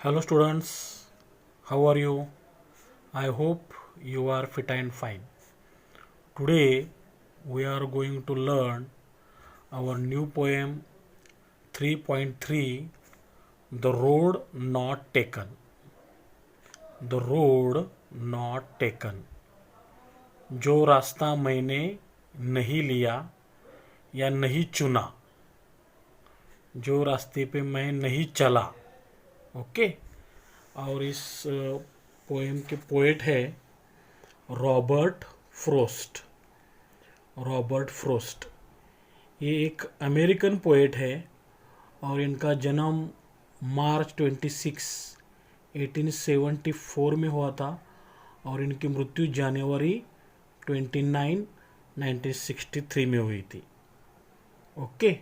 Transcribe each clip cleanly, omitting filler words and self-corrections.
Hello students, how are you? I hope you are fit and fine. Today we are going to learn our new poem 3.3, The Road Not Taken. The Road Not Taken. जो रास्ता मैंने नहीं लिया या नहीं चुना, जो रास्ते पे मैं नहीं चला, ओके। और इस पोएम के पोएट है रॉबर्ट फ्रोस्ट। रॉबर्ट फ्रोस्ट ये एक अमेरिकन पोएट है और इनका जन्म मार्च 26 1874 में हुआ था और इनकी मृत्यु जनवरी 29 1963 में हुई थी। ओके,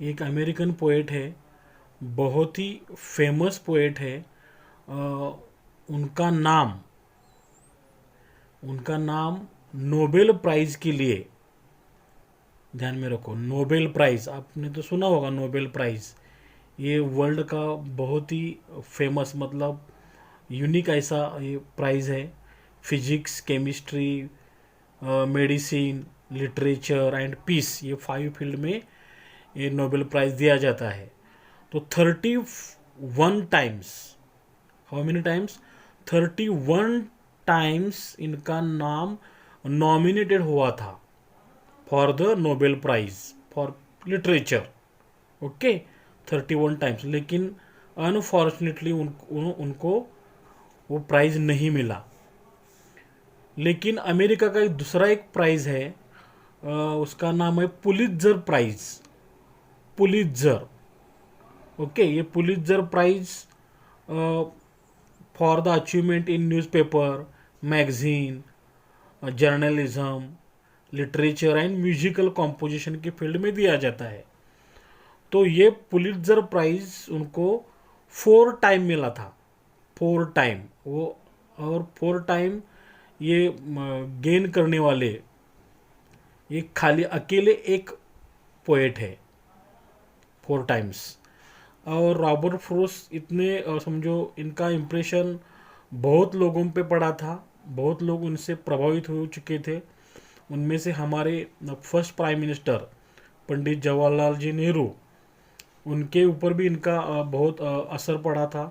एक अमेरिकन पोएट है, बहुत ही फेमस पोएट है। उनका नाम उनका नाम नोबेल प्राइज़ के लिए, ध्यान में रखो, नोबेल प्राइज़ आपने तो सुना होगा। नोबेल प्राइज़ ये वर्ल्ड का बहुत ही फेमस, मतलब यूनिक ऐसा ये प्राइज़ है। Physics, chemistry, medicine, literature and peace, ये 5 फील्ड में ये नोबेल प्राइज़ दिया जाता है। तो 31 times, how many times, 31 times इनका नाम नॉमिनेटेड हुआ था for the Nobel prize for literature. Okay, 31 times, लेकिन अनफॉर्चुनेटली उनको वो प्राइज़ नहीं मिला। लेकिन अमेरिका का दूसरा एक प्राइज़ है, उसका नाम है पुलित्जर प्राइज़। पुलित्जर, ओके, ये Pulitzer prize for the achievement in newspaper, magazine, journalism, literature and musical composition के फील्ड में दिया जाता है। तो ये पुलित्जर प्राइज़ उनको 4 टाइम मिला था, 4 टाइम वो। और 4 टाइम ये गेन करने वाले ये खाली अकेले एक पोएट है, 4 टाइम्स। और रॉबर्ट फ्रोस्ट इतने समझो इनका इम्प्रेशन बहुत लोगों पे पड़ा था, बहुत लोग उनसे प्रभावित हो चुके थे। उनमें से हमारे first prime minister Pandit Jawaharlal ji Nehru, उनके ऊपर भी इनका बहुत असर पड़ा था।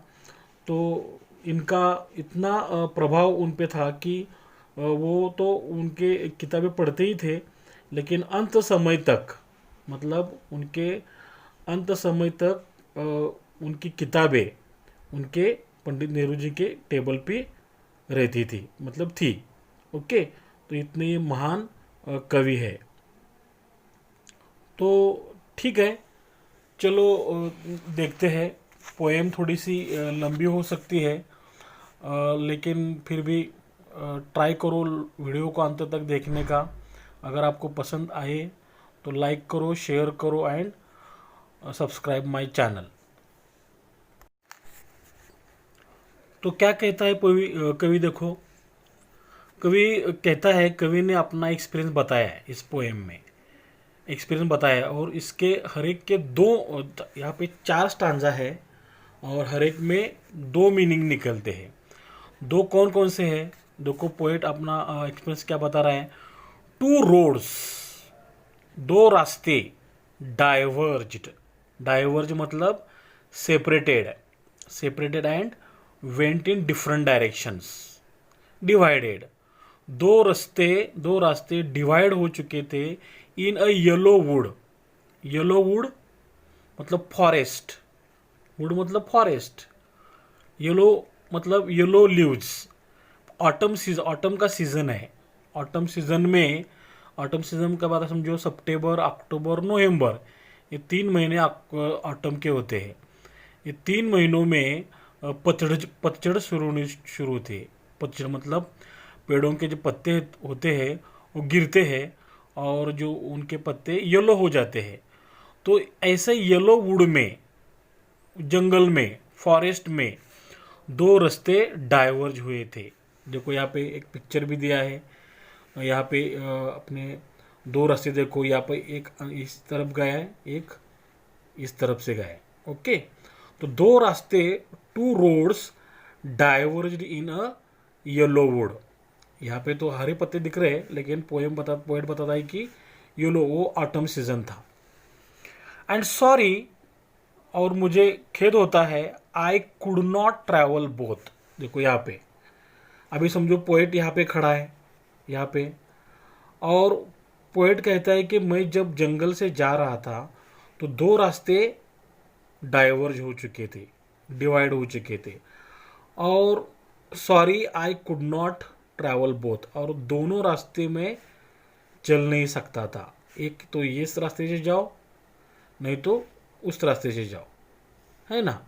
तो इनका इतना प्रभाव उन पे था कि वो तो उनके किताबें पढ़ते ही थे, लेकिन अंत समय तक, मतलब उनके अंत समय तक उनकी किताबें उनके पंडित नेहरू जी के टेबल पे रहती थी, मतलब थी। ओके, तो इतने ये महान कवि है। तो ठीक है, चलो देखते हैं। पोएम थोड़ी सी लंबी हो सकती है, लेकिन फिर भी ट्राई करो वीडियो को अंत तक देखने का। अगर आपको पसंद आए तो लाइक करो, शेयर करो एंड सब्सक्राइब माय चैनल। तो क्या कहता है कवि, देखो, कवि कहता है, कवि ने अपना एक्सपीरियंस बताया है इस पोएम में, एक्सपीरियंस बताया है। और इसके हर एक के दो, यहाँ पे 4 स्टांजा है और हर एक में 2 मीनिंग निकलते हैं। 2 कौन कौन से हैं? देखो, पोएट अपना एक्सपीरियंस क्या बता रहा है। 2 रोड्स, 2 रास्ते, डाइवर्ज्ड, डाइवर्ज मतलब separated, separated and went in different directions, divided. 2 रास्ते डिवाइड हो चुके थे इन अ येलो वुड। येलो वुड मतलब फॉरेस्ट, वुड मतलब फॉरेस्ट, येलो मतलब येलो लीव्स। ऑटम का सीजन है। ऑटम सीजन में, ऑटम सीजन का बात समझो, सितंबर, अक्टूबर, नवंबर, ये 3 महीने ऑटम के होते हैं। ये 3 महीनों में पतझड़ शुरू थे। पतझड़ मतलब पेड़ों के जो पत्ते होते हैं वो गिरते हैं और जो उनके पत्ते येलो हो जाते हैं। तो ऐसे येलो वुड में, जंगल में, फॉरेस्ट में 2 रास्ते डाइवर्ज हुए थे। देखो यहाँ पे एक पिक्चर भी दिया है। यहाँ पे अपने 2 रास्ते देखो, यहाँ पे एक इस तरफ गया है, एक इस तरफ से गया है। ओके, तो 2 रास्ते two roads डाइवर्ज्ड in a yellow would. यहाँ पे तो हरे पत्ते दिख रहे हैं, लेकिन पोएट बताता है कि येलो वो ऑटम सीजन था। एंड सॉरी, और मुझे खेद होता है, I could not travel both. देखो यहाँ पे अभी समझो पोएट यहाँ पे खड़ा है, यहाँ पे, और पोएट कहता है कि मैं जब जंगल से जा रहा था तो दो रास्ते डाइवर्ज हो चुके थे, डिवाइड हो चुके थे, और sorry I could not travel both, और दोनों रास्ते में चल नहीं सकता था। एक तो इस रास्ते से जाओ, नहीं तो उस रास्ते से जाओ, है ना।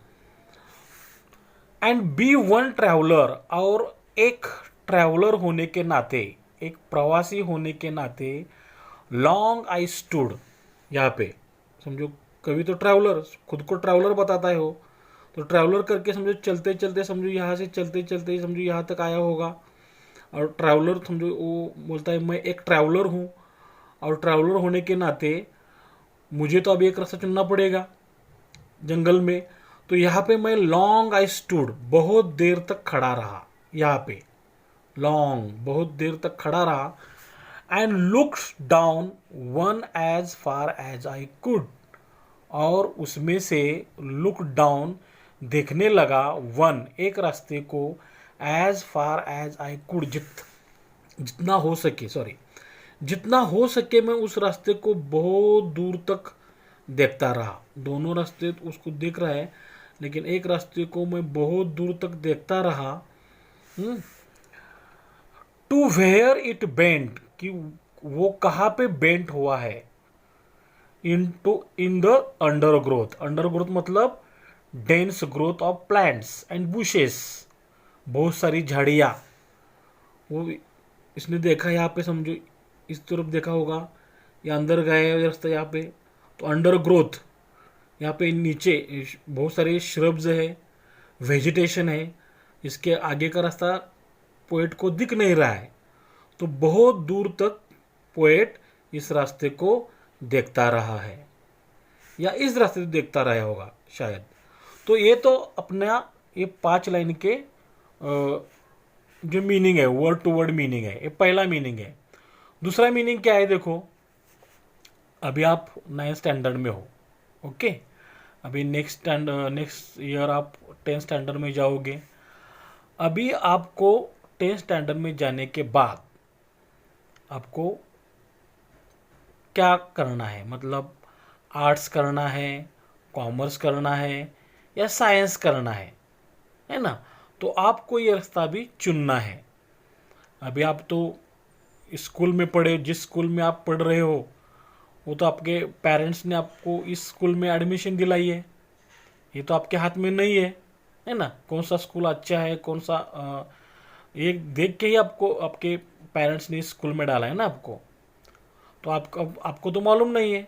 एंड बी वन ट्रैवलर, और एक ट्रैवलर होने के नाते, एक प्रवासी होने के नाते, लॉन्ग आई स्टूड, यहाँ पे समझो कभी तो ट्रैवलर खुद को ट्रैवलर बताता है हो, तो ट्रैवलर करके समझो चलते चलते, समझो यहाँ से चलते चलते समझो यहाँ तक आया होगा, और ट्रैवलर समझो वो बोलता है मैं एक ट्रैवलर हूँ, और ट्रैवलर होने के नाते मुझे तो अभी एक रास्ता चुनना पड़ेगा जंगल में। तो यहाँ पे मैं लॉन्ग आई स्टूड, बहुत देर तक खड़ा रहा, यहाँ पे लॉन्ग बहुत देर तक खड़ा रहा, and looks down one as far as I could, और उसमें से लुक डाउन देखने लगा, वन एक रास्ते को, as far as I could जितना हो सके, सॉरी जितना हो सके मैं उस रास्ते को बहुत दूर तक देखता रहा। दोनों रास्ते उसको देख रहा है, लेकिन एक रास्ते को मैं बहुत दूर तक देखता रहा। टू वेयर इट बेंट, कि वो कहाँ पे बेंट हुआ है, इन द अंडरग्रोथ। अंडरग्रोथ मतलब dense growth of plants and bushes, बहुत सारी झाड़ियाँ। वो इसने देखा यहाँ पे, समझो इस तरफ देखा होगा, या अंदर गए रास्ता यहाँ पे, तो अंडर ग्रोथ, यहाँ पे नीचे बहुत सारे श्रब्स है, वेजिटेशन है, इसके आगे का रास्ता पोएट को दिख नहीं रहा है, तो बहुत दूर तक पोएट इस रास्ते को देखता रहा है, या इस रास्ते से देखता रहा होगा शायद। तो ये तो अपना ये 5 लाइन के जो मीनिंग है, वर्ड टू वर्ड मीनिंग है, ये पहला मीनिंग है। दूसरा मीनिंग क्या है, देखो अभी आप 9th स्टैंडर्ड में हो, ओके, अभी नेक्स्ट ईयर आप 10th स्टैंडर्ड में जाओगे। अभी आपको 10th स्टैंडर्ड में जाने के बाद आपको क्या करना है, मतलब आर्ट्स करना है, कॉमर्स करना है, या साइंस करना है ना। तो आपको ये रास्ता भी चुनना है। अभी आप तो स्कूल में पढ़े, जिस स्कूल में आप पढ़ रहे हो वो तो आपके पेरेंट्स ने आपको इस स्कूल में एडमिशन दिलाई है, ये तो आपके हाथ में नहीं है ना। कौन सा स्कूल अच्छा है, कौन सा ये देख के ही आपको आपके पेरेंट्स ने इस स्कूल में डाला है ना आपको। तो आपको तो मालूम नहीं है,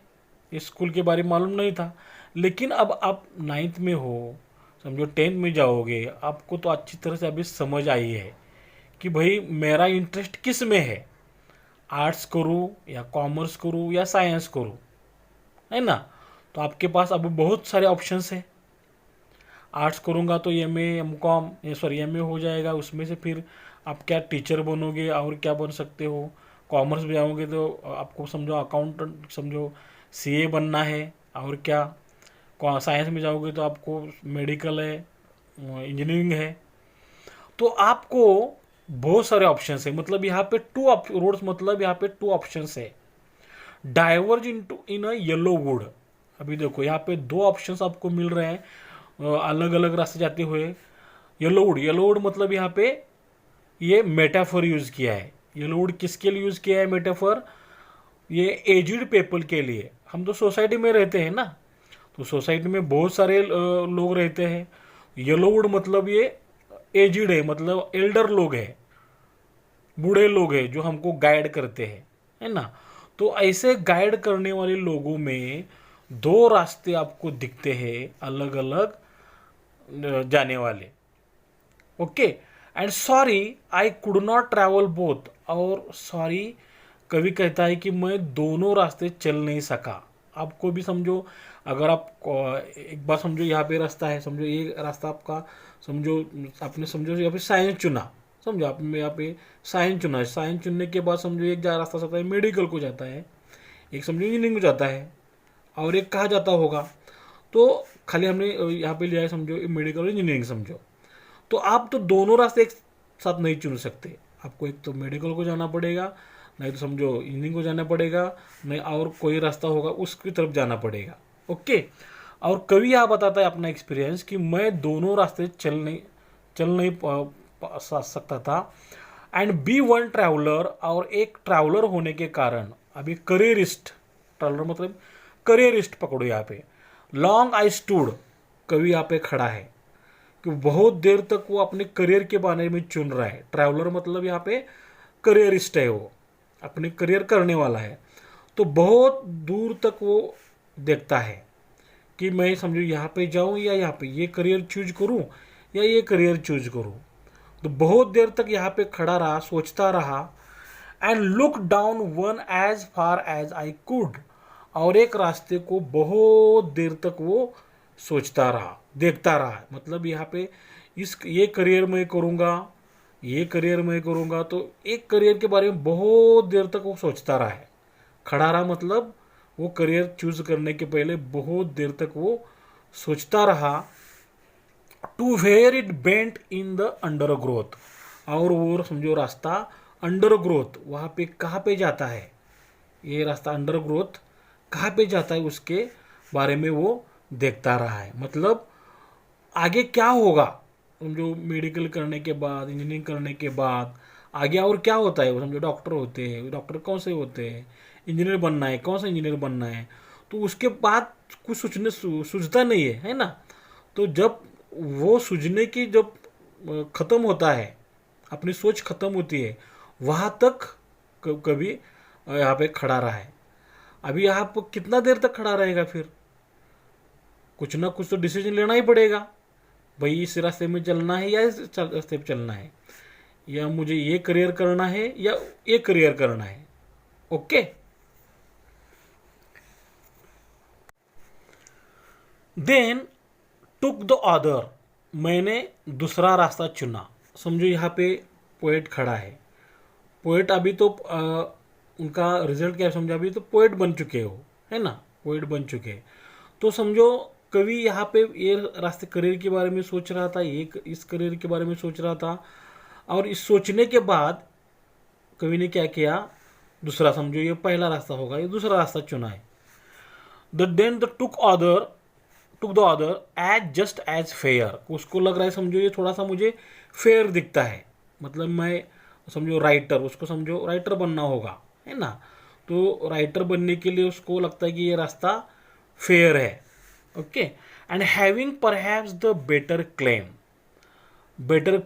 इस स्कूल के बारे में मालूम नहीं था, लेकिन अब आप 9th में हो, समझो 10th में जाओगे, आपको तो अच्छी तरह से अभी समझ आई है कि भाई मेरा इंटरेस्ट किस में है, आर्ट्स करूँ या कॉमर्स करूँ या साइंस करूँ, है ना। तो आपके पास अब बहुत सारे ऑप्शंस हैं। आर्ट्स करूँगा तो एमए एमकॉम एमए हो जाएगा, उसमें से फिर आप क्या टीचर बनोगे और क्या बन सकते हो। कॉमर्स में जाओगे तो आपको समझो अकाउंटेंट, समझो सीए बनना है, और क्या साइंस में जाओगे तो आपको मेडिकल है, इंजीनियरिंग है। तो आपको बहुत सारे ऑप्शंस है, मतलब यहाँ पे रोड्स, मतलब यहाँ पे 2 ऑप्शंस है, diverge in a yellow would. अभी देखो यहाँ पे 2 ऑप्शंस आपको मिल रहे हैं अलग अलग रास्ते जाते हुए। येलो वुड मतलब यहाँ पे ये मेटाफर यूज किया है। येलो वुड किसके लिए यूज किया है मेटाफर, ये एजिड पीपल के लिए। हम तो सोसाइटी में रहते हैं ना, तो सोसाइटी में बहुत सारे लोग रहते हैं। येलो वुड मतलब ये एजिड है, मतलब एल्डर लोग हैं, बूढ़े लोग हैं जो हमको गाइड करते हैं, है ना। तो ऐसे गाइड करने वाले लोगों में 2 रास्ते आपको दिखते हैं अलग अलग जाने वाले, okay. And sorry I could not travel both, और सॉरी कवि कहता है कि मैं दोनों रास्ते चल नहीं सका, आपको भी समझो, अगर आप एक बार समझो यहाँ पे रास्ता है, समझो ये रास्ता आपका, समझो आपने समझो यहाँ पे साइंस चुना, समझो आपने यहाँ पे साइंस चुना, साइंस चुनने के बाद समझो एक रास्ता जाता है मेडिकल को जाता है, एक समझो इंजीनियरिंग को जाता है, और एक कहाँ जाता होगा। तो खाली हमने यहाँ पे लिया है समझो मेडिकल और इंजीनियरिंग समझो। तो आप तो दोनों रास्ते एक साथ नहीं चुन सकते, आपको एक तो मेडिकल को जाना पड़ेगा, नहीं तो समझो इंजीनियरिंग को जाना पड़ेगा, नहीं और कोई रास्ता होगा उसकी तरफ जाना पड़ेगा। ओके। और कवि यह बताता है अपना एक्सपीरियंस कि मैं दोनों रास्ते चल नहीं सकता था, एंड बी वन ट्रैवलर, और एक ट्रैवलर होने के कारण अभी करियरिस्ट, ट्रैवलर मतलब करियरिस्ट पकड़ो यहाँ पे, लॉन्ग आई स्टूड, कवि यहाँ पे खड़ा है कि बहुत देर तक वो अपने करियर के बारे में चुन रहा है। ट्रैवलर मतलब यहाँ पे करियरिस्ट है, वो अपने करियर करने वाला है। तो बहुत दूर तक वो देखता है कि मैं समझो यहाँ पे जाऊँ या यहाँ पे ये करियर चूज करूँ या ये करियर चूज करूँ। तो बहुत देर तक यहाँ पे खड़ा रहा, सोचता रहा, and look down one as far as I could, और एक रास्ते को बहुत देर तक वो सोचता रहा, देखता रहा। मतलब यहाँ पे ये करियर मैं करूँगा, ये करियर मैं करूँगा, तो एक करियर के बारे में बहुत देर तक वो सोचता रहा है। खड़ा रहा मतलब वो करियर चूज करने के पहले बहुत देर तक वो सोचता रहा। To where it bent in the undergrowth, और वो समझो रास्ता अंडर ग्रोथ वहाँ पे कहाँ पे जाता है, ये रास्ता अंडर ग्रोथ कहाँ पे जाता है उसके बारे में वो देखता रहा है। मतलब आगे क्या होगा, समझो मेडिकल करने के बाद, इंजीनियरिंग करने के बाद आगे और क्या होता है। वो समझो डॉक्टर होते हैं, डॉक्टर कौन से होते हैं, इंजीनियर बनना है, कौन सा इंजीनियर बनना है, तो उसके बाद कुछ सूझता नहीं है ना। तो जब वो सूझने की जब ख़त्म होता है, अपनी सोच ख़त्म होती है, वहाँ तक कभी यहाँ पे खड़ा रहा है। अभी यहाँ पर कितना देर तक खड़ा रहेगा, फिर कुछ ना कुछ तो डिसीजन लेना ही पड़ेगा, भाई इस रास्ते में चलना है या इस रास्ते पे चलना है, या मुझे ये करियर करना है या ये करियर करना है। Okay. Then took the other, मैंने दूसरा रास्ता चुना। समझो यहाँ पे पोएट खड़ा है, पोएट अभी तो उनका रिजल्ट क्या है समझो, अभी तो पोएट बन चुके हो, है ना, पोएट बन चुके। तो समझो कवि यहाँ पे ये रास्ते करियर के बारे में सोच रहा था, ये इस करियर के बारे में सोच रहा था, और इस सोचने के बाद कवि ने क्या किया, दूसरा, समझो ये पहला रास्ता होगा, ये दूसरा रास्ता चुना है। Then the took the other as just as fair, उसको लग रहा है समझो ये थोड़ा सा मुझे फेयर दिखता है, मतलब मैं समझो राइटर, उसको समझो राइटर बनना होगा, है ना। तो राइटर बनने के लिए उसको लगता है कि ये रास्ता फेयर है। Okay. And having perhaps the better claim, better,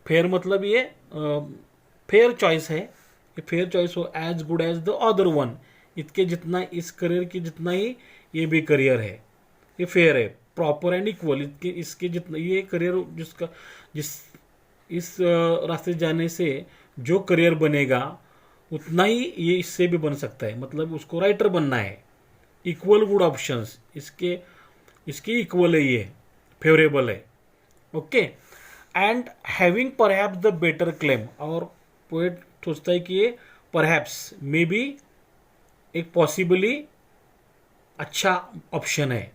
fair मतलब ये फेयर चॉइस है, ये फेयर चॉइस हो, as good as the other one, इसके जितना इस करियर की जितना ही ये भी करियर है, ये फेयर है, प्रॉपर एंड इक्वल, इसके जितना ये करियर जिसका जिस इस रास्ते जाने से जो करियर बनेगा उतना ही ये इससे भी बन सकता है। मतलब उसको राइटर बनना है, इक्वल गुड ऑप्शंस इसके इसके इक्वल है, ये फेवरेबल है। Okay. And having perhaps the better claim, और पोएट सोचता है कि ये परहैप्स मे बी एक पॉसिबली अच्छा ऑप्शन है,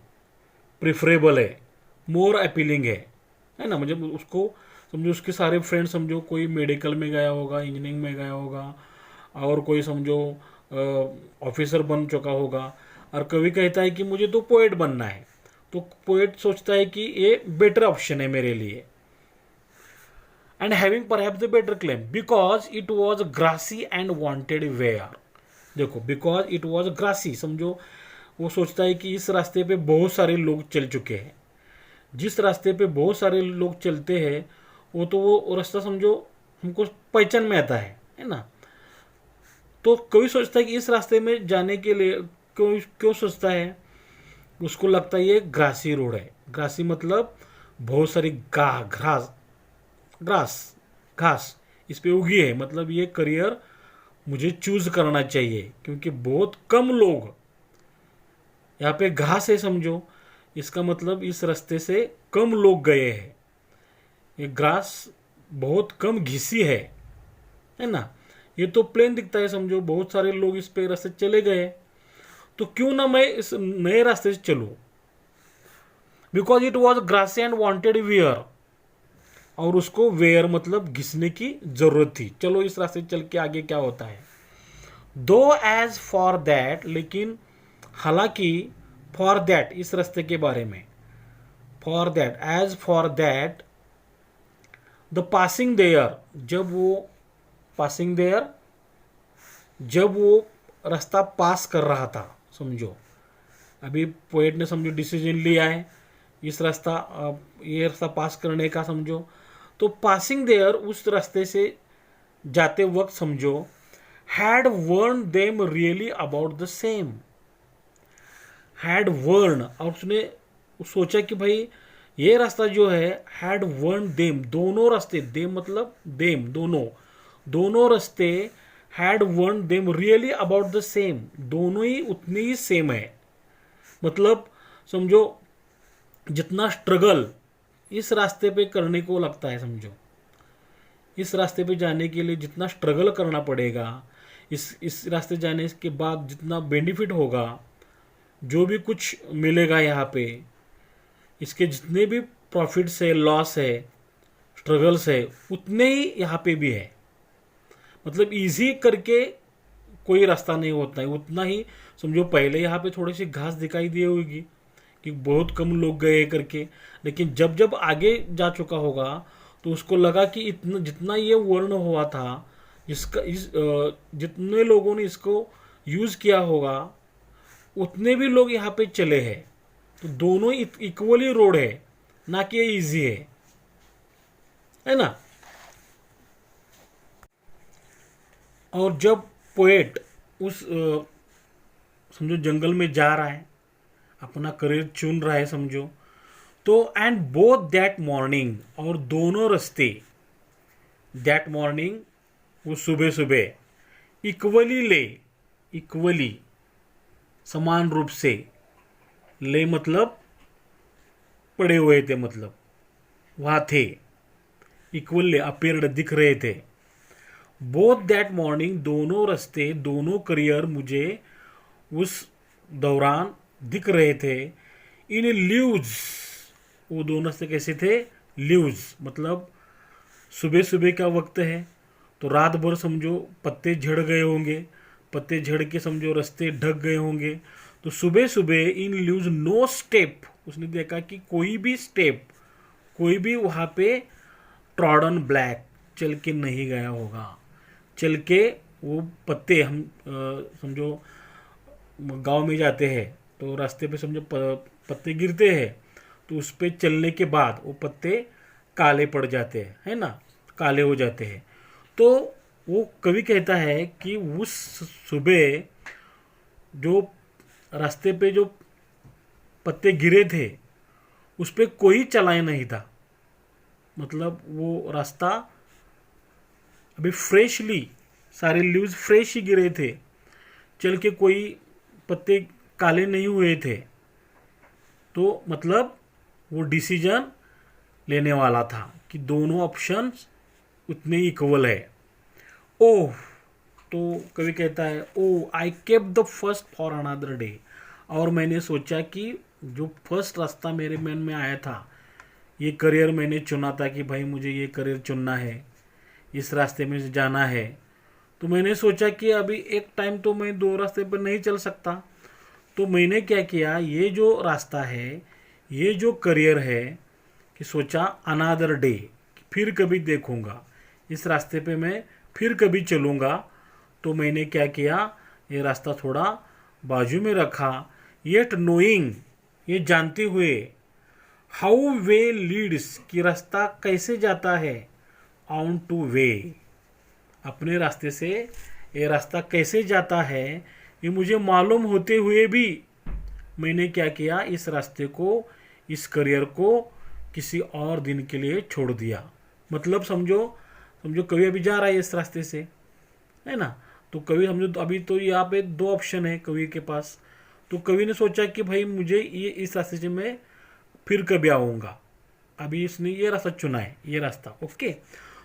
प्रिफरेबल है, मोर अपीलिंग है ना। मतलब उसको समझो उसके सारे फ्रेंड समझो कोई मेडिकल में गया होगा, इंजीनियरिंग में गया होगा, और कोई समझो ऑफिसर बन चुका होगा, और कवि कहता है कि मुझे तो पोएट बनना है। तो पोएट सोचता है कि ये बेटर ऑप्शन है मेरे लिए। And having perhaps the better claim because it was grassy and wanted wear, देखो बिकॉज इट वॉज ग्रासी, समझो वो सोचता है कि इस रास्ते पे बहुत सारे लोग चल चुके हैं, जिस रास्ते पे बहुत सारे लोग चलते हैं वो रास्ता समझो हमको पहचान में आता है ना। तो कोई सोचता है कि इस रास्ते में जाने के लिए क्यों क्यों सोचता है, उसको लगता है ये ग्रासी रोड है। ग्रासी मतलब बहुत सारी घास इस पे उगी है, मतलब ये करियर मुझे चूज करना चाहिए, क्योंकि बहुत कम लोग यहाँ पे घास है समझो, इसका मतलब इस रास्ते से कम लोग गए हैं। ये ग्रास बहुत कम घिसी है ना। ये तो प्लेन दिखता है समझो, बहुत सारे लोग इस पे रास्ते चले गए, तो क्यों ना मैं इस नए रास्ते से चलूं। Because it was grassy and wanted wear, और उसको वेयर मतलब घिसने की जरूरत थी। चलो इस रास्ते चल के आगे क्या होता है। दो एज फॉर दैट, लेकिन हालांकि फॉर दैट इस रास्ते के बारे में, for that as for that the passing there, जब वो पासिंग देयर, जब वो रास्ता पास कर रहा था समझो। अभी पोएट ने समझो डिसीजन लिया है इस रास्ता, ये रास्ता पास करने का समझो। तो पासिंग देयर उस रास्ते से जाते वक्त समझो, had worn them really about the same. Had worn, और उसने सोचा कि भाई ये रास्ता जो है, हैड वर्न देम, दोनों रास्ते, देम मतलब देम दोनों, दोनों रास्ते had worn them really about the same, दोनों ही उतने ही सेम है। मतलब समझो जितना स्ट्रगल इस रास्ते पे करने को लगता है समझो, इस रास्ते पे जाने के लिए जितना स्ट्रगल करना पड़ेगा, इस रास्ते जाने के बाद जितना बेनिफिट होगा, जो भी कुछ मिलेगा यहाँ पे, इसके जितने भी प्रॉफिट्स है, लॉस है, स्ट्रगल्स है, उतने ही यहाँ पे भी है। मतलब इजी करके कोई रास्ता नहीं होता है, उतना ही समझो। पहले यहाँ पे थोड़ी सी घास दिखाई दी होगी कि बहुत कम लोग गए करके, लेकिन जब जब आगे जा चुका होगा तो उसको लगा कि इतना जितना ये वर्ण हुआ था, जितने लोगों ने इसको यूज किया होगा, उतने भी लोग यहाँ पे चले हैं। तो दोनों इक्वली रोड है, ना कि ये इजी है ना। और जब पोएट उस समझो जंगल में जा रहा है, अपना करियर चुन रहा है समझो, तो एंड बोथ दैट मॉर्निंग, और दोनों रास्ते, दैट मॉर्निंग वो सुबह सुबह, इक्वली समान रूप से, ले मतलब पड़े हुए थे, मतलब वहाँ थे, इक्वली अपेयर्ड दिख रहे थे। बोथ दैट मॉर्निंग, दोनों रास्ते, दोनों करियर मुझे उस दौरान दिख रहे थे। इन लीव्स, वो दोनों रास्ते कैसे थे, लीव्स मतलब सुबह सुबह का वक्त है, तो रात भर समझो पत्ते झड़ गए होंगे, पत्ते झड़ के समझो रास्ते ढक गए होंगे। तो सुबह सुबह इन लीव्स नो स्टेप, उसने देखा कि कोई भी स्टेप, कोई भी वहाँ पे ट्रॉडन ब्लैक चल के नहीं गया होगा। चल के वो पत्ते, हम समझो गांव में जाते हैं तो रास्ते पे समझो पत्ते गिरते हैं, तो उस पे चलने के बाद वो पत्ते काले पड़ जाते हैं, है ना, काले हो जाते हैं। तो वो कवि कहता है कि उस सुबह जो रास्ते पे जो पत्ते गिरे थे, उस पे कोई चलाए नहीं था। मतलब वो रास्ता अभी फ्रेशली, सारे लीव्स फ्रेश ही गिरे थे, चल के कोई पत्ते काले नहीं हुए थे। तो मतलब वो डिसीजन लेने वाला था कि दोनों ऑप्शंस उतने इक्वल है। ओह, तो कवि कहता है, oh I kept the first for another day, और मैंने सोचा कि जो फर्स्ट रास्ता मेरे मन में आया था, ये करियर मैंने चुना था कि भाई मुझे ये करियर चुनना है, इस रास्ते में जाना है, तो मैंने सोचा कि अभी एक टाइम तो मैं दो रास्ते पर नहीं चल सकता। तो मैंने क्या किया, ये जो रास्ता है, ये जो करियर है, कि सोचा अनादर डे, फिर कभी देखूंगा, इस रास्ते पे मैं फिर कभी चलूँगा। तो मैंने क्या किया, ये रास्ता थोड़ा बाजू में रखा, येट नोइंग, ये जानते हुए, हाउ वे लीड्स, कि रास्ता कैसे जाता है, ऑन टू वे, अपने रास्ते से ये रास्ता कैसे जाता है, ये मुझे मालूम होते हुए भी मैंने क्या किया, इस रास्ते को, इस करियर को किसी और दिन के लिए छोड़ दिया। मतलब समझो कभी अभी जा रहा है इस रास्ते से, है ना, तो कभी समझो अभी तो यहाँ पे दो ऑप्शन है कवि के पास, तो कवि ने सोचा कि भाई मुझे ये इस रास्ते से मैं फिर कभी आऊँगा, अभी इसने ये रास्ता चुना है, ये रास्ता। ओके,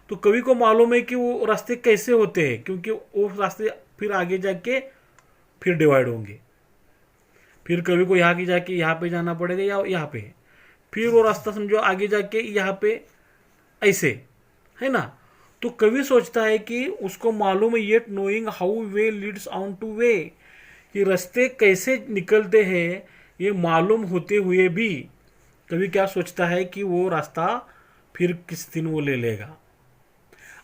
तो कवि को मालूम है कि वो रास्ते कैसे होते हैं, क्योंकि वो रास्ते फिर आगे जाके फिर डिवाइड होंगे। फिर कवि को यहाँ की जाके यहाँ पे जाना पड़ेगा या यहाँ पे, फिर वो रास्ता समझो आगे जाके यहाँ पे, ऐसे, है ना। तो कवि सोचता है कि उसको मालूम है, yet knowing how way leads on to वे, कि रास्ते कैसे निकलते हैं ये मालूम होते हुए भी कवि क्या सोचता है कि वो रास्ता फिर किस दिन वो ले लेगा।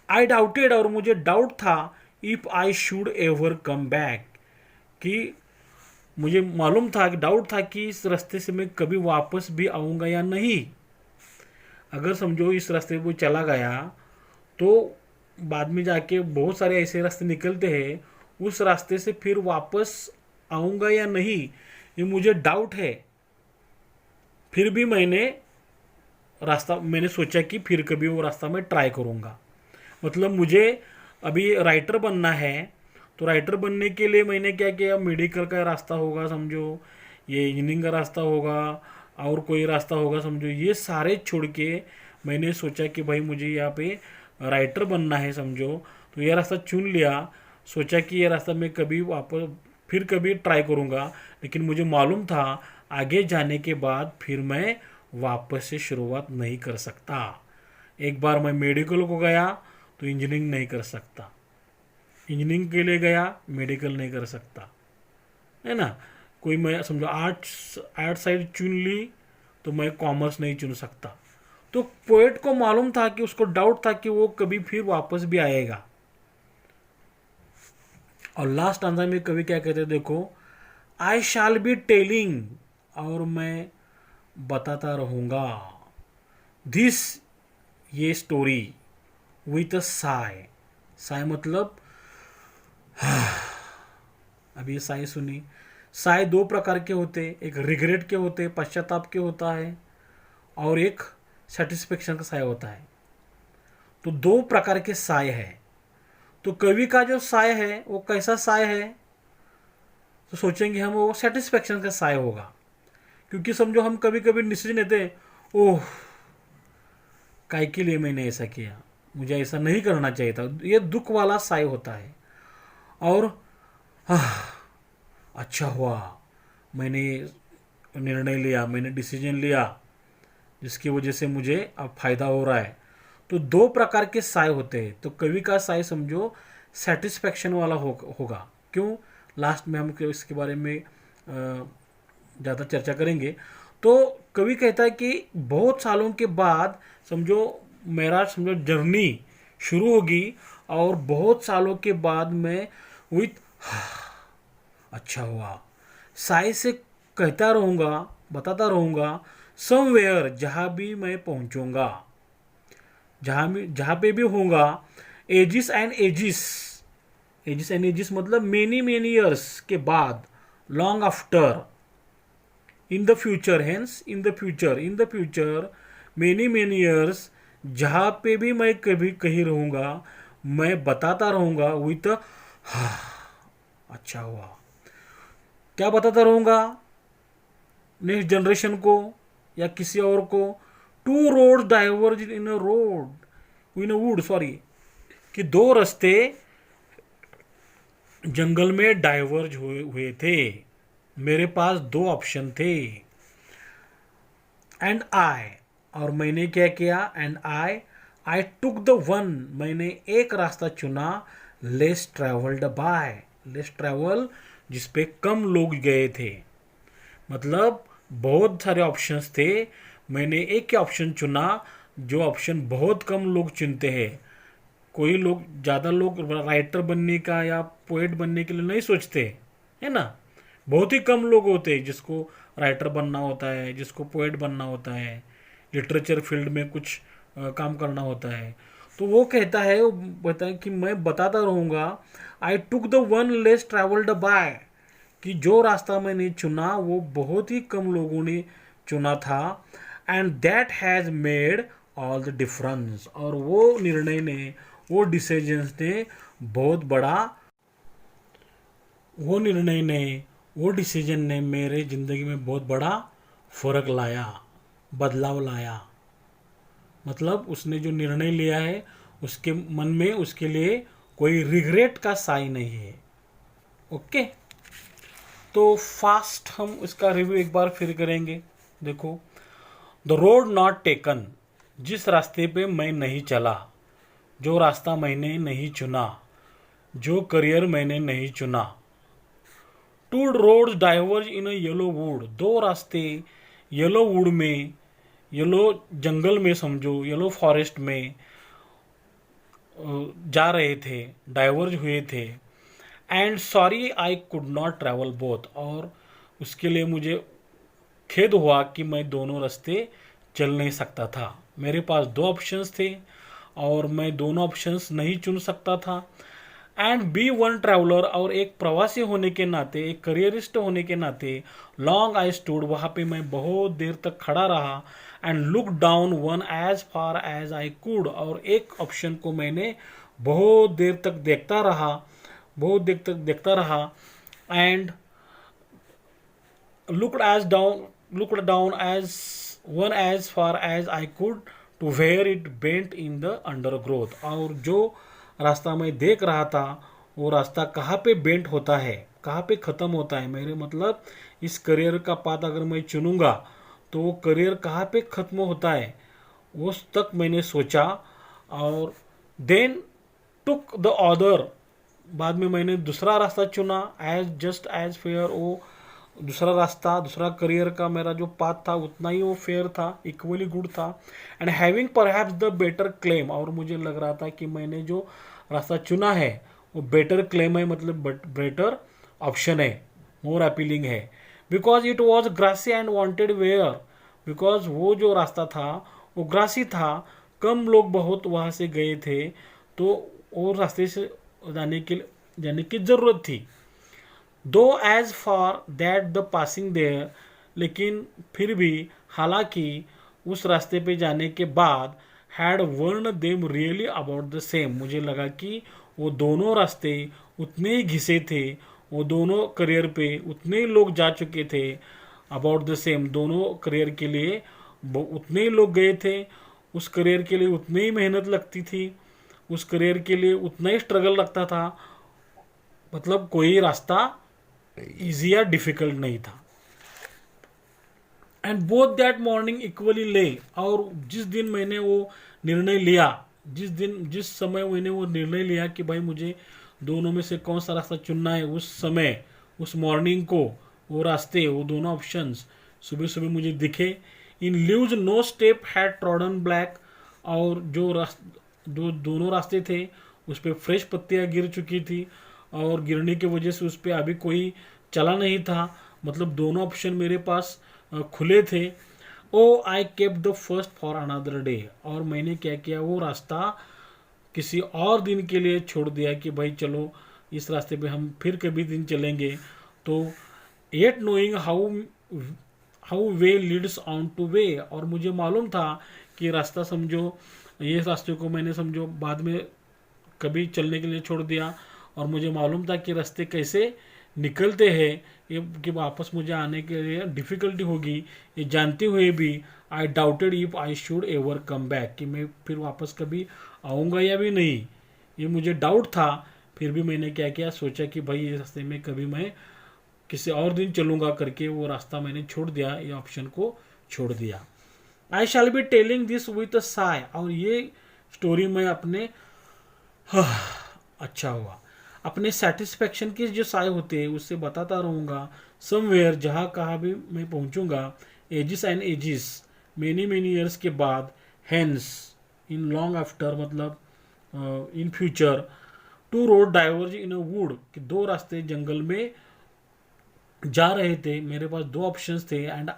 आई डाउटेड, और मुझे डाउट था, if I should ever come back, कि मुझे मालूम था कि डाउट था कि इस रास्ते से मैं कभी वापस भी आऊँगा या नहीं। अगर समझो इस रास्ते पे चला गया तो बाद में जाके बहुत सारे ऐसे रास्ते निकलते हैं, उस रास्ते से फिर वापस आऊँगा या नहीं ये मुझे डाउट है। फिर भी मैंने सोचा कि फिर कभी वो रास्ता मैं ट्राई करूँगा। मतलब मुझे अभी राइटर बनना है, तो राइटर बनने के लिए मैंने क्या किया, मेडिकल का रास्ता होगा समझो, ये इंजीनियरिंग का रास्ता होगा, और कोई रास्ता होगा समझो, ये सारे छोड़ के मैंने सोचा कि भाई मुझे यहाँ पे राइटर बनना है समझो, तो ये रास्ता चुन लिया। सोचा कि ये रास्ता मैं कभी वापस फिर कभी ट्राई करूँगा, लेकिन मुझे मालूम था आगे जाने के बाद फिर मैं वापस से शुरुआत नहीं कर सकता। एक बार मैं मेडिकल को गया तो इंजीनियरिंग नहीं कर सकता, इंजीनियरिंग के लिए गया मेडिकल नहीं कर सकता, है ना। कोई मैं समझो आर्ट साइड चुन ली तो मैं कॉमर्स नहीं चुन सकता। तो पोएट को मालूम था कि उसको डाउट था कि वो कभी फिर वापस भी आएगा। और लास्ट आंसर में कवि क्या कहते देखो, आई शैल बी टेलिंग, और मैं बताता रहूँगा, दिस, ये story, with a Sai. Sai मतलब अभी ये साय सुनी। साय दो प्रकार के होते, एक रिग्रेट के होते, पश्चाताप के होता है, और एक सेटिस्फेक्शन का साय होता है। तो दो प्रकार के साय है। तो कवि का जो साय है वो कैसा साय है, तो सोचेंगे हम वो सेटिस्फेक्शन का साय होगा। क्योंकि समझो हम कभी कभी डिसीजन लेते हैं, ओह काय के लिए मैंने ऐसा किया, मुझे ऐसा नहीं करना चाहिए था, ये दुख वाला साय होता है। और अच्छा हुआ मैंने निर्णय लिया, मैंने डिसीजन लिया, जिसकी वजह से मुझे अब फायदा हो रहा है। तो दो प्रकार के साय होते हैं। तो कवि का साय समझो सेटिस्फेक्शन वाला होगा। क्यों, लास्ट में हम इसके बारे में ज़्यादा चर्चा करेंगे। तो कवि कहता है कि बहुत सालों के बाद समझो मेरा समझो जर्नी शुरू होगी, और बहुत सालों के बाद मैं विथ अच्छा हुआ साय से कहता रहूँगा, बताता रहूँगा, समवेयर, जहाँ भी मैं पहुँचूँगा, जहाँ पे भी होऊंगा, ages and ages, ages and ages मतलब मेनी मेनी ईयर्स के बाद, long after, in the future, hence in the future, in the future many many years, जहाँ पे भी मैं कभी कहीं रहूँगा मैं बताता रहूँगा विथ अच्छा हुआ। क्या बताता रहूँगा नेक्स्ट जनरेशन को या किसी और को, two road diverge in a road in a wood, sorry, कि दो रास्ते जंगल में डाइवर्ज हुए थे, मेरे पास दो ऑप्शन थे। एंड आई, और मैंने क्या किया, and I took the one, मैंने एक रास्ता चुना, less travelled bye, less travel जिसपे कम लोग गए थे। मतलब बहुत सारे ऑप्शंस थे, मैंने एक ही ऑप्शन चुना जो ऑप्शन बहुत कम लोग चुनते हैं। कोई लोग, ज़्यादा लोग राइटर बनने का या पोएट बनने के लिए नहीं सोचते, है ना। बहुत ही कम लोग होते हैं जिसको राइटर बनना होता है, जिसको पोएट बनना होता है, लिटरेचर फील्ड में कुछ काम करना होता है। तो वो कहता है, वो कहता है कि मैं बताता रहूँगा, I took the one less travelled by, कि जो रास्ता मैंने चुना वो बहुत ही कम लोगों ने चुना था, and that has made all the difference, और वो निर्णय ने, वो डिसीजंस ने बहुत बड़ा, वो निर्णय ने वो डिसीजन ने मेरे ज़िंदगी में बहुत बड़ा फ़र्क लाया, बदलाव लाया। मतलब उसने जो निर्णय लिया है उसके मन में उसके लिए कोई रिग्रेट का साई नहीं है। ओके, तो फास्ट हम इसका रिव्यू एक बार फिर करेंगे। देखो, द रोड नॉट टेकन, जिस रास्ते पे मैं नहीं चला, जो रास्ता मैंने नहीं चुना, जो करियर मैंने नहीं चुना। Two roads diverge in a yellow would, दो रास्ते येलो वुड में, येलो जंगल में समझो, येलो फॉरेस्ट में जा रहे थे, डाइवर्ज हुए थे। And sorry I could not travel both, और उसके लिए मुझे खेद हुआ कि मैं दोनों रास्ते चल नहीं सकता था। मेरे पास दो ऑप्शंस थे और मैं दोनों ऑप्शंस नहीं चुन सकता था। एंड बी वन ट्रैवलर, और एक प्रवासी होने के नाते, एक करियरिस्ट होने के नाते, लॉन्ग आई स्टूड, वहाँ पे मैं बहुत देर तक खड़ा रहा। And look down one as far as I could, और एक ऑप्शन को मैंने बहुत देर तक देखता रहा, बहुत देर तक देखता रहा। And looked down as one as far as I could to where it bent in the undergrowth, और जो रास्ता मैं देख रहा था वो रास्ता कहाँ पे बेंट होता है, कहाँ पे ख़त्म होता है, मेरे मतलब इस करियर का पाथ अगर मैं चुनूंगा तो वो करियर कहाँ पे ख़त्म होता है, उस तक मैंने सोचा। और देन टुक द अदर, बाद में मैंने दूसरा रास्ता चुना, एज जस्ट एज फेयर, वो दूसरा रास्ता, दूसरा करियर का मेरा जो पाथ था उतना ही वो फेयर था, इक्वली गुड था। And having perhaps the better claim, और मुझे लग रहा था कि मैंने जो रास्ता चुना है वो बेटर क्लेम है, मतलब बेटर ऑप्शन है, मोर अपीलिंग है। Because it was grassy and wanted wear, because वो जो रास्ता था वो ग्रासी था, कम लोग बहुत वहाँ से गए थे, तो वो रास्ते से जाने की ज़रूरत थी। Though as for that the passing there, लेकिन फिर भी, हालांकि उस रास्ते पे जाने के बाद, had worn them really about the same, मुझे लगा कि वो दोनों रास्ते उतने ही घिसे थे, वो दोनों करियर पे उतने ही लोग जा चुके थे, अबाउट द सेम, दोनों करियर के लिए उतने ही लोग गए थे, उस करियर के लिए उतनी ही मेहनत लगती थी, उस करियर के लिए उतना ही स्ट्रगल लगता था, मतलब कोई रास्ता इजी या डिफिकल्ट नहीं था। And both that morning equally ले, और जिस दिन मैंने वो निर्णय लिया, जिस समय मैंने वो निर्णय लिया कि भाई मुझे दोनों में से कौन सा रास्ता चुनना है, उस समय, उस मॉर्निंग को, वो रास्ते, वो दोनों ऑप्शंस सुबह सुबह मुझे दिखे। In leaves no step had trodden black, और जो दोनों रास्ते थे उस पर फ्रेश पत्तियां गिर चुकी थी, और गिरने की वजह से उस पर अभी कोई चला नहीं था, मतलब दोनों ऑप्शन मेरे पास खुले थे। Oh I kept the first for another day, और मैंने क्या किया, वो रास्ता किसी और दिन के लिए छोड़ दिया कि भाई चलो इस रास्ते पे हम फिर कभी दिन चलेंगे। तो yet knowing how way leads on to वे, और मुझे मालूम था कि रास्ता, समझो ये रास्ते को मैंने समझो बाद में कभी चलने के लिए छोड़ दिया, और मुझे मालूम था कि रास्ते कैसे निकलते हैं, ये कि वापस मुझे आने के लिए डिफ़िकल्टी होगी, ये जानते हुए भी आई doubted if I should ever come back, कि मैं फिर वापस कभी आऊँगा या भी नहीं, ये मुझे डाउट था। फिर भी मैंने क्या किया, सोचा कि भाई ये रास्ते में कभी मैं किसी और दिन चलूँगा करके वो रास्ता मैंने छोड़ दिया, ये ऑप्शन को छोड़ दिया। I shall be telling this with a sigh, और ये स्टोरी मैं अपने अच्छा हुआ, अपने सेटिस्फेक्शन के जो साय होते हैं उससे बताता रहूँगा, समवेयर, जहाँ कहाँ भी मैं पहुँचूँगा, ages and ages, many many years के बाद, हेंस, इन लॉन्ग आफ्टर, मतलब in future, two road diverge in a wood, कि दो रास्ते जंगल में जा रहे थे, मेरे पास दो ऑप्शंस थे, एंड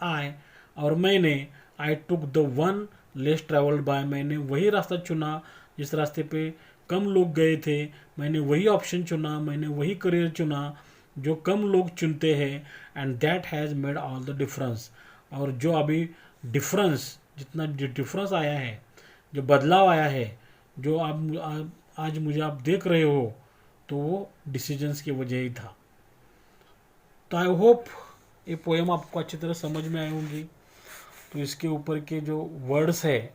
और मैंने, I took the one less travelled by, मैंने वही रास्ता चुना जिस रास्ते पे कम लोग गए थे, मैंने वही ऑप्शन चुना, मैंने वही करियर चुना जो कम लोग चुनते हैं। And that has made all the difference, और जो अभी डिफरेंस, जितना डिफरेंस आया है, जो बदलाव आया है, जो आप आज मुझे आप देख रहे हो, तो वो डिसीजंस की वजह ही था। तो आई होप ये पोएम आपको अच्छी तरह समझ में आई होंगी। तो इसके ऊपर के जो वर्ड्स है,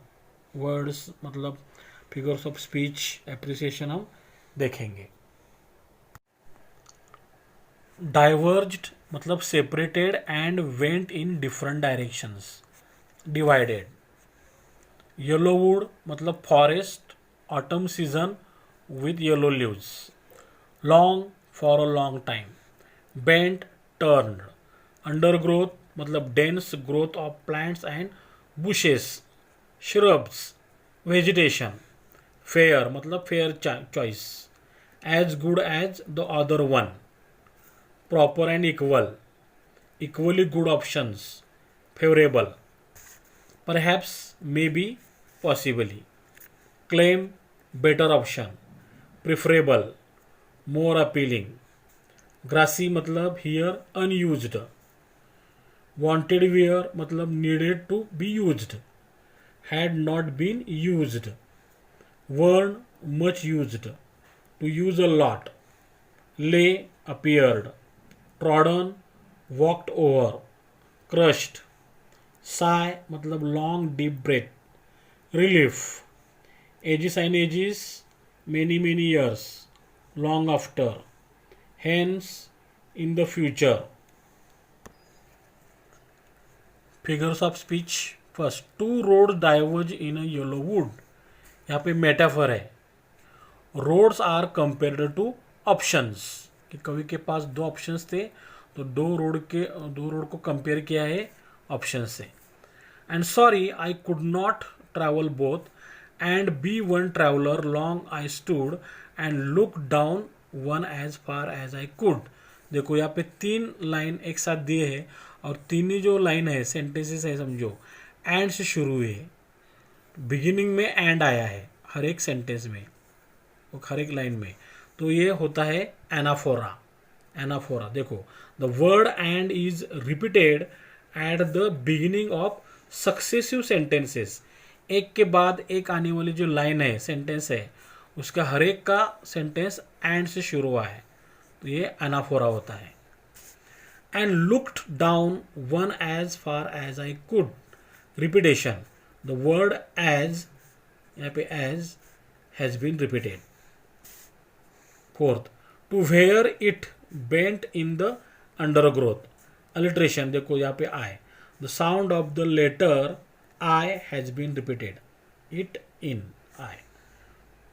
वर्ड्स मतलब फिगर्स ऑफ स्पीच एप्रिसिएशन हम देखेंगे। डाइवर्ज्ड मतलब separated and went in different directions, divided. Yellow wood मतलब forest, autumn season with yellow leaves, long for a long time, bent, turned, undergrowth मतलब dense growth of plants and bushes, shrubs, vegetation, fair मतलब fair choice, as good as the other one, proper and equal, equally good options, favorable, perhaps, maybe, possibly, claim, better option, preferable, more appealing. Grassy मतलब here unused, wanted wear मतलब needed to be used, had not been used, worn much used, to use a lot, lay appeared, trodden walked over, crushed, sigh मतलब long deep breath, relief, ages and ages many many years, long after, hence, in the future. Figures of speech. First, two roads diverge in a yellow wood. यहाँ पे metaphor है। Roads are compared to options, कि कवि के पास दो options थे तो दो रोड को कंपेयर किया है ऑप्शन से। And sorry I could not travel both and be one traveler, long I stood and looked down one as far as I could. देखो यहाँ पे तीन लाइन एक साथ दिए हैं और तीन ही जो लाइन है सेंटेंसेस है समझो एंड से शुरू हुई है। बिगिनिंग में एंड आया है हर एक सेंटेंस में, हर एक लाइन में, तो ये होता है एनाफोरा। एनाफोरा देखो, the word and is repeated at the beginning of successive sentences. एक के बाद एक आने वाली जो लाइन है सेंटेंस है उसका हर एक का सेंटेंस एंड से शुरू हुआ है, तो ये एनाफोरा होता है। And looked down one as far as I could, repetition, the word as, यहाँ पे as has been repeated. Forth, to where it bent in the undergrowth, alliteration देखो यहाँ पे I, the sound of the letter I has been repeated, it in I.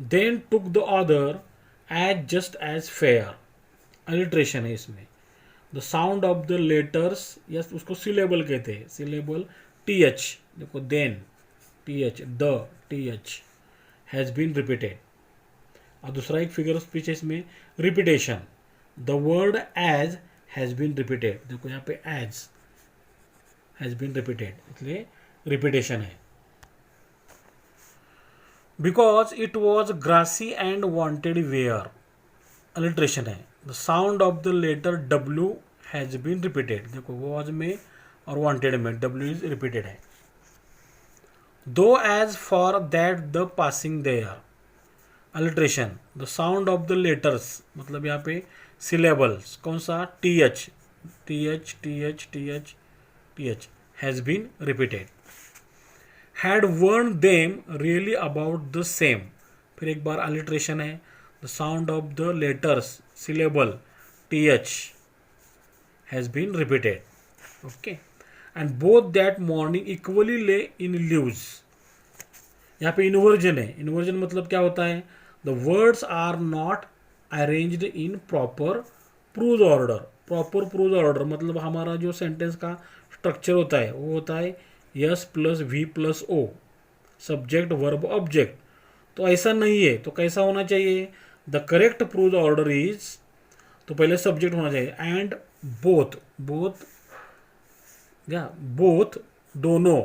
Then took the other as just as fair, alliteration है इसमें। The sound of the letters, yes उसको syllable कहते हैं, syllable th देखो, then th, the th has been repeated। और दूसरा एक figure of speech है इसमें, repetition, the word as has been repeated, देखो यहाँ पे as has been repeated इसलिए रिपीटेशन है। Because it was grassy and wanted wear, alliteration है, the sound of the letter W has been repeated, देखो was में और वॉन्टेड में डब्ल्यू इज रिपीटेड है। Though as for that the passing there, alliteration, the sound of the letters मतलब यहाँ पे syllables, कौन सा, T H T H T H T H T H has been repeated. had warned them really about the same, फिर एक बार alliteration है, the sound of the letters syllable th has been repeated, okay, and both that morning equally lay in leaves। यहाँ पे inversion है, inversion मतलब क्या होता है, the words are not arranged in proper prose order, proper prose order मतलब हमारा जो sentence का स्ट्रक्चर होता है वो होता है S plus V plus O, subject verb object, तो ऐसा नहीं है, तो कैसा होना चाहिए, the correct prose order is, तो पहले सब्जेक्ट होना चाहिए, एंड बोथ, बोथ क्या, बोथ दोनों,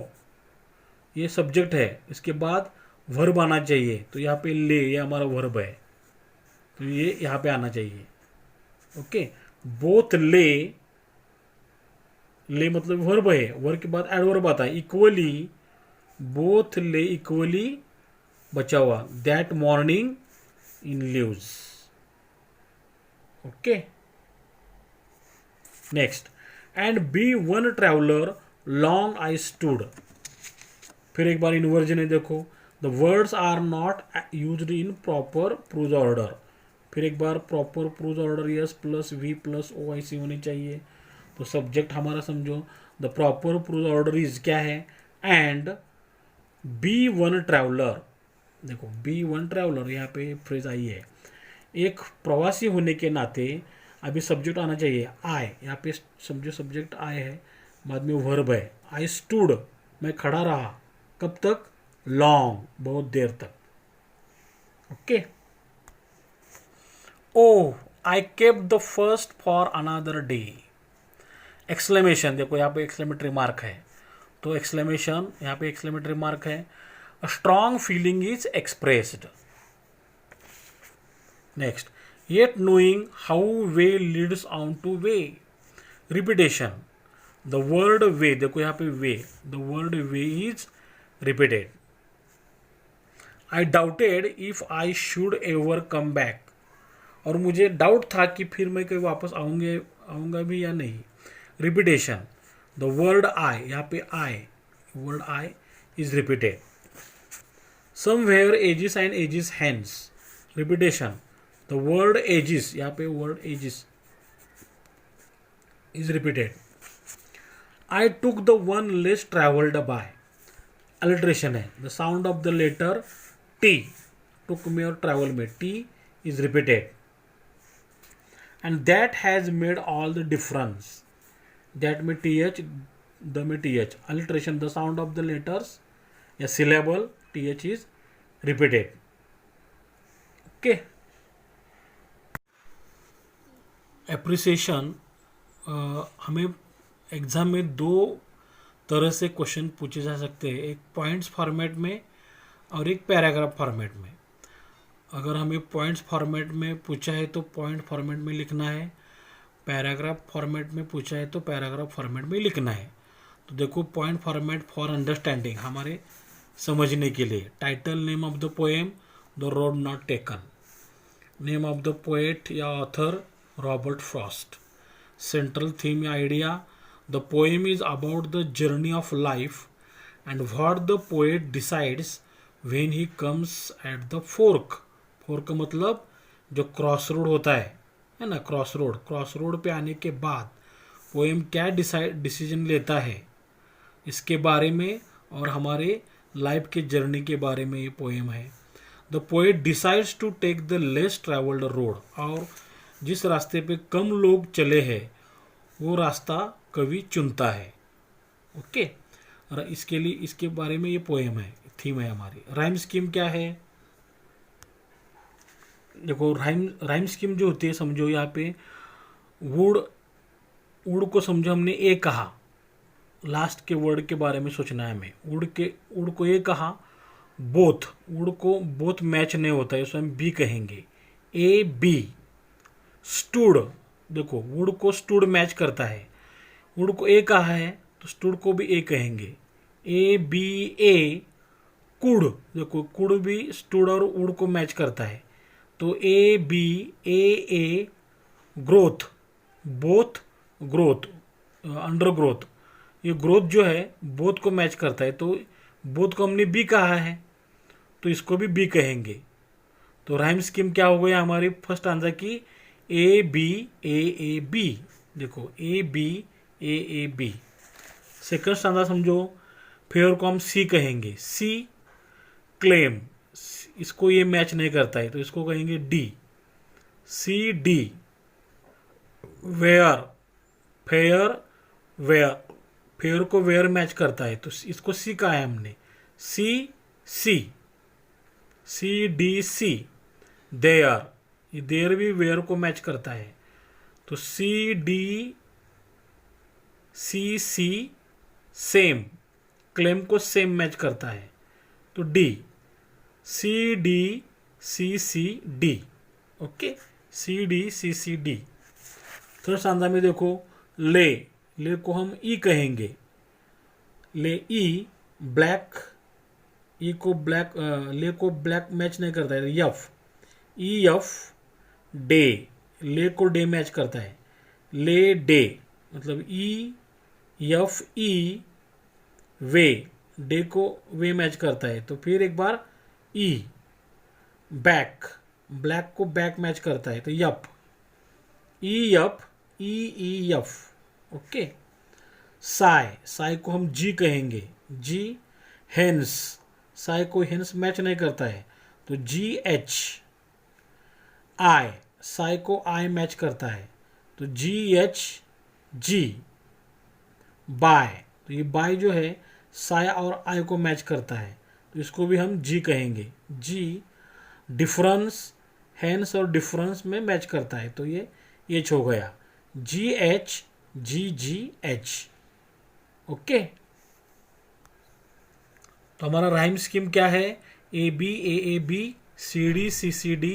ये सब्जेक्ट है, इसके बाद वर्ब आना चाहिए, तो यहाँ पे ले, ये हमारा वर्ब है, तो ये यहाँ पे आना चाहिए, ओके। बोथ ले मतलब वर्ब है, वर्ब के बाद एडवर्ब आता है, इक्वली, बोथ ले इक्वली बचा हुआ, that morning in leaves, okay. Next, and be one traveller long I stood. फिर एक बार इन्वर्जन है, देखो the words are not used in proper prose order. फिर एक बार proper prose order S plus V plus O ऐसी होनी चाहिए। तो सब्जेक्ट हमारा समझो, the proper prose order is क्या है, एंड बी वन ट्रैवलर। देखो बी वन ट्रैवलर यहाँ पे फ्रेज आई है, एक प्रवासी होने के नाते अभी सब्जेक्ट आना चाहिए आई। यहाँ पे समझो सब्जेक्ट आई है, बाद में वर्ब है, आई स्टूड मैं खड़ा रहा, कब तक, लॉन्ग बहुत देर तक। Okay, oh I kept the first for another day. Exclamation, देखो यहाँ पे एक्सक्लेमेटरी मार्क है, तो एक्सक्लेमेशन यहाँ पे एक्सक्लेमेटरी मार्क है, a strong feeling is expressed. Next, yet knowing how way leads on to way. Repetition, the word way, देखो यहाँ पे way, the word way is repeated. I doubted if I should ever come back. और मुझे doubt था कि फिर मैं कहीं वापस आऊँगा भी या नहीं। रिपीटेशन, द वर्ड आई, यहाँ पे I, word I is repeated. Somewhere ages and ages hence. Repetition, the word ages, यहाँ पे word ages is repeated. I took the one less travelled by. Alliteration है, the sound of the letter T, took में और travel में T is repeated. And that has made all the difference. That में T H, the में T H, alliteration, the sound of the letters या syllable T H is repeated. Okay, appreciation, हमें exam में दो तरह से question पूछे जा सकते हैं, एक पॉइंट्स फॉर्मेट में और एक पैराग्राफ फॉर्मेट में। अगर हमें पॉइंट्स फॉर्मेट में पूछा है तो पॉइंट फॉर्मेट में लिखना है, पैराग्राफ फॉर्मेट में पूछा है तो पैराग्राफ फॉर्मेट में लिखना है। तो देखो पॉइंट फॉर्मेट फॉर अंडरस्टैंडिंग, हमारे समझने के लिए, title, name of the poem, the road not taken, name of the poet या author Robert Frost, central theme या idea, the poem is about the journey of life and what the poet decides when he comes at the fork. Fork मतलब जो cross road होता है ना, cross road पे आने के बाद पोएम क्या डिसीजन लेता है इसके बारे में, और हमारे लाइफ के जर्नी के बारे में ये पोएम है। The poet decides to take the less travelled road, और जिस रास्ते पे कम लोग चले हैं वो रास्ता कवि चुनता है। ओके, और इसके लिए इसके बारे में ये पोएम है, थीम है हमारी। राइम स्कीम क्या है, देखो राइम स्कीम जो होती है, समझो यहाँ पे वुड को समझो हमने ए कहा, लास्ट के वर्ड के बारे में सोचना है हमें। वुड को ए कहा, बोथ, वुड को बोथ मैच नहीं होता है, उसमें हम बी कहेंगे, ए बी। स्टूड, देखो वुड को स्टूड मैच करता है, वुड को ए कहा है तो स्टूड को भी ए कहेंगे, ए बी ए। कुड, देखो कुड भी स्टूड और वुड को मैच करता है, तो A B A. Growth, both growth, undergrowth, ये ग्रोथ जो है बोथ को मैच करता है, तो बोथ को हमने बी कहा है तो इसको भी बी कहेंगे। तो राइम स्कीम क्या हो गया हमारी फर्स्ट आंसर की, ए बी ए बी। देखो A B A B. Second standard समझो, फेयर को हम सी कहेंगे, सी क्लेम, इसको ये मैच नहीं करता है तो इसको कहेंगे D, C D. Where, fair where, fair को वेयर मैच करता है तो इसको सी कहा है हमने, C C, C D C. There, ये देयर भी वेयर को मैच करता है तो C D C C. Same, claim को सेम मैच करता है तो D, C D C C D. Okay, C D C C D. Third stanza में देखो, ले को हम ई कहेंगे, ले ई ब्लैक, ई को ब्लैक, ले को ब्लैक मैच नहीं करता है, यफ, ई एफ। डे, ले को डे मैच करता है, ले डे, मतलब E, F, E way, day को वे मैच करता है, तो फिर एक बार E, बैक, ब्लैक को बैक मैच करता है तो yup, E, F, E, okay. Sigh, sigh को हम जी कहेंगे, जी। हेंस, साय को हेंस मैच नहीं करता है तो GH। आई, साय को आई मैच करता है तो GH, G। बाय, तो ये बाय जो है साय और आई को मैच करता है तो इसको भी हम जी कहेंगे, जी। डिफरेंस, हेंस और डिफरेंस में मैच करता है तो ये एच हो गया, GH, G, ओके। तो हमारा राइम स्कीम क्या है, AB, CD, CCD,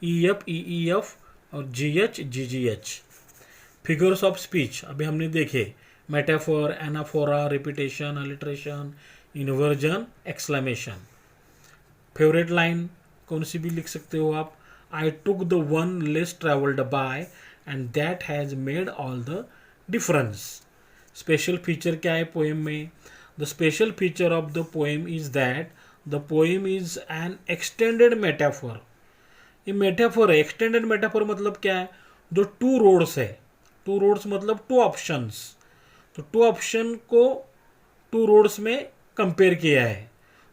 EF और GH। फिगर्स ऑफ स्पीच अभी हमने देखे, metaphor, anaphora, repetition, alliteration, inversion, exclamation. Favourite line कौन सी भी लिख सकते हो आप, I took the one less travelled by and that has made all the difference. Special feature क्या है पोएम में, the special feature of the poem is that the poem is an extended metaphor. ये metaphor है, extended metaphor मतलब क्या है, जो two roads है, टू रोड्स मतलब टू ऑप्शंस, तो टू ऑप्शन को टू रोड्स में कंपेयर किया है।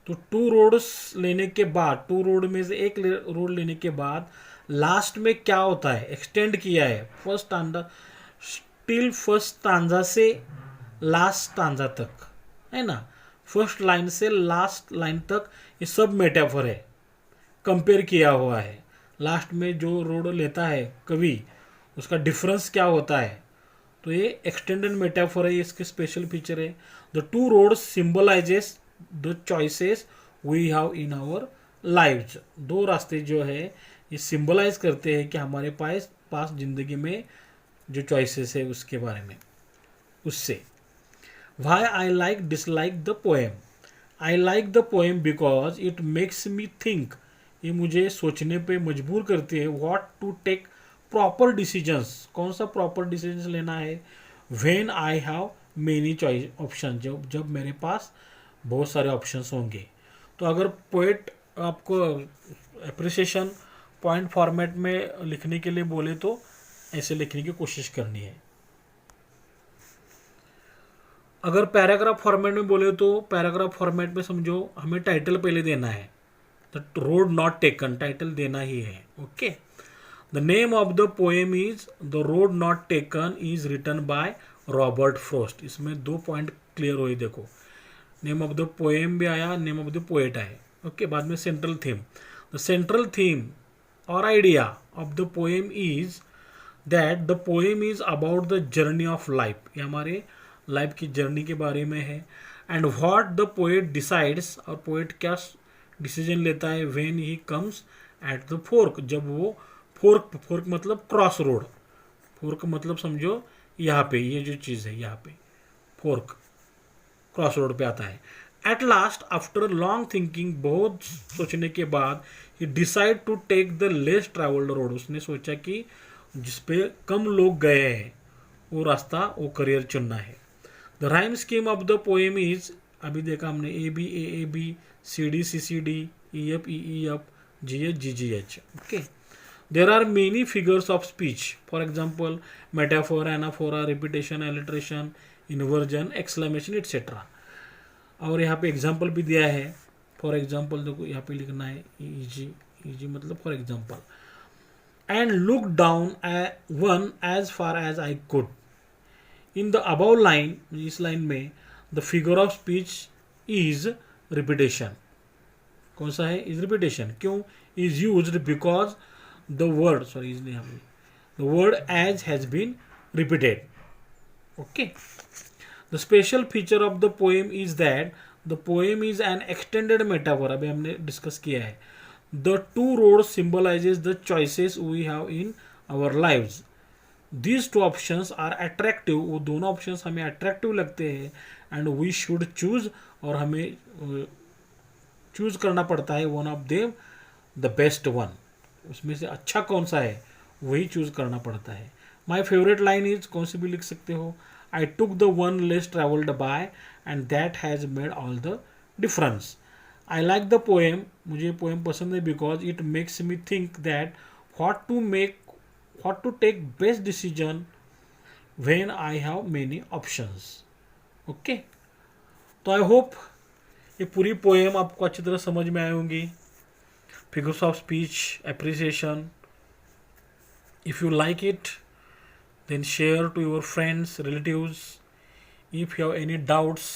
तो टू रोड्स लेने के बाद, टू रोड में से एक रोड लेने के बाद लास्ट में क्या होता है, एक्सटेंड किया है first stanza, still first stanza से लास्ट स्टांजा तक, है ना, फर्स्ट लाइन से लास्ट लाइन तक, ये सब मेटाफर है, कंपेयर किया हुआ है। लास्ट में जो रोड लेता है कवि, उसका डिफरेंस क्या होता है, तो ये एक्सटेंडेड मेटाफर है, इसके स्पेशल फीचर है। The two roads symbolises the choices we have in our lives. दो रास्ते जो है ये सिंबलाइज करते हैं कि हमारे पास जिंदगी में जो चॉइसेस है उसके बारे में, उससे। Why I like dislike the poem, I like the poem because it makes me think, ये मुझे सोचने पे मजबूर करती है, what to take proper decisions, कौन सा प्रॉपर डिसीजंस लेना है, when I have many choice option, जब मेरे पास बहुत सारे ऑप्शंस होंगे। तो अगर पोएट आपको अप्रिसिएशन पॉइंट फॉर्मेट में लिखने के लिए बोले तो ऐसे लिखने की कोशिश करनी है। अगर पैराग्राफ फॉर्मेट में बोले तो पैराग्राफ फॉर्मेट में समझो हमें टाइटल पहले देना है, the road not taken, title देना ही है, okay. The name of the poem is the road not taken is written by Robert Frost. इसमें 2 पॉइंट क्लियर हुए, देखो नेम ऑफ द पोएम भी आया, नेम ऑफ द पोएट आए, okay. बाद में central theme, the central theme और idea of the poem is that the poem is about the journey of life, ये हमारे लाइफ की जर्नी के बारे में है। And what the poet decides, और पोएट क्या डिसीजन लेता है, when he comes at the fork, जब वो फोर्क मतलब क्रॉस रोड, फोर्क मतलब समझो यहाँ पे ये जो चीज़ है, यहाँ पे फोर्क क्रॉस रोड पे आता है। At last after long thinking, बहुत सोचने के बाद, he decide to take the less travelled road, उसने सोचा कि जिसपे कम लोग गए हैं वो रास्ता, वो करियर चुनना है। The rhyme scheme of the poem is, अभी देखा हमने AB, CD, CCD, EF, GH, GH, okay. There are many figures of speech, for example metaphor, anaphora, repetition, alliteration, inversion, exclamation, etcetera. और यहाँ पे एग्जाम्पल भी दिया है, फॉर एग्जाम्पल देखो यहाँ पे लिखना है EG मतलब for example, and look down one as far as I could. In the above line, इस लाइन में the figure of speech is repetition, कौन सा है, इज रिपीटेशन, क्यों, is used because the word, sorry is नहीं, the word as has been repeated, okay. The special feature of the poem is that the poem is an extended metaphor, अभी हमने discuss किया है। The to road symbolises the choices we have in our lives, these two options are attractive, वो दोनों options हमें attractive लगते हैं, and we should choose, और हमें चूज करना पड़ता है one of them the best one, उसमें से अच्छा कौन सा है वही चूज करना पड़ता है। माई फेवरेट लाइन इज कौन सी भी लिख सकते हो, I took the one less travelled by and that has made all the difference. I like the poem, मुझे पोएम पसंद है because it makes me think that what to take best decision when I have many options. Okay, तो I hope ये पूरी poem आपको अच्छी तरह समझ में आई होंगी. Figures of speech, appreciation. If you like it then share to your friends, relatives. If you have any doubts,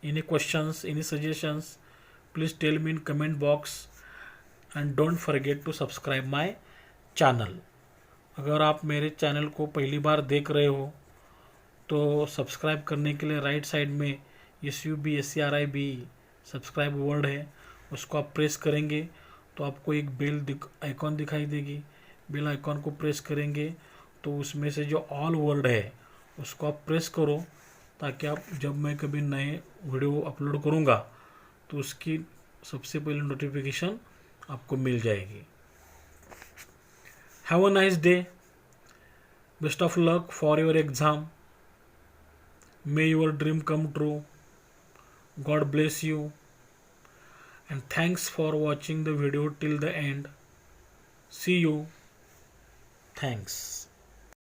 any questions, any suggestions, please tell me in comment box and don't forget to subscribe my channel. अगर आप मेरे channel को पहली बार देख रहे हो तो subscribe करने के लिए राइट साइड में SUBSCRIB सब्सक्राइब वर्ड है, उसको आप प्रेस करेंगे तो आपको एक बेल आइकॉन दिखाई देगी. बेल आइकॉन को प्रेस करेंगे तो उसमें से जो ऑल वर्ड है उसको आप प्रेस करो ताकि आप जब मैं कभी नए वीडियो अपलोड करूँगा तो उसकी सबसे पहले नोटिफिकेशन आपको मिल जाएगी. Have a nice day. Best of luck for your exam. May your dream come true. God bless you and thanks for watching the video till the end. See you. Thanks.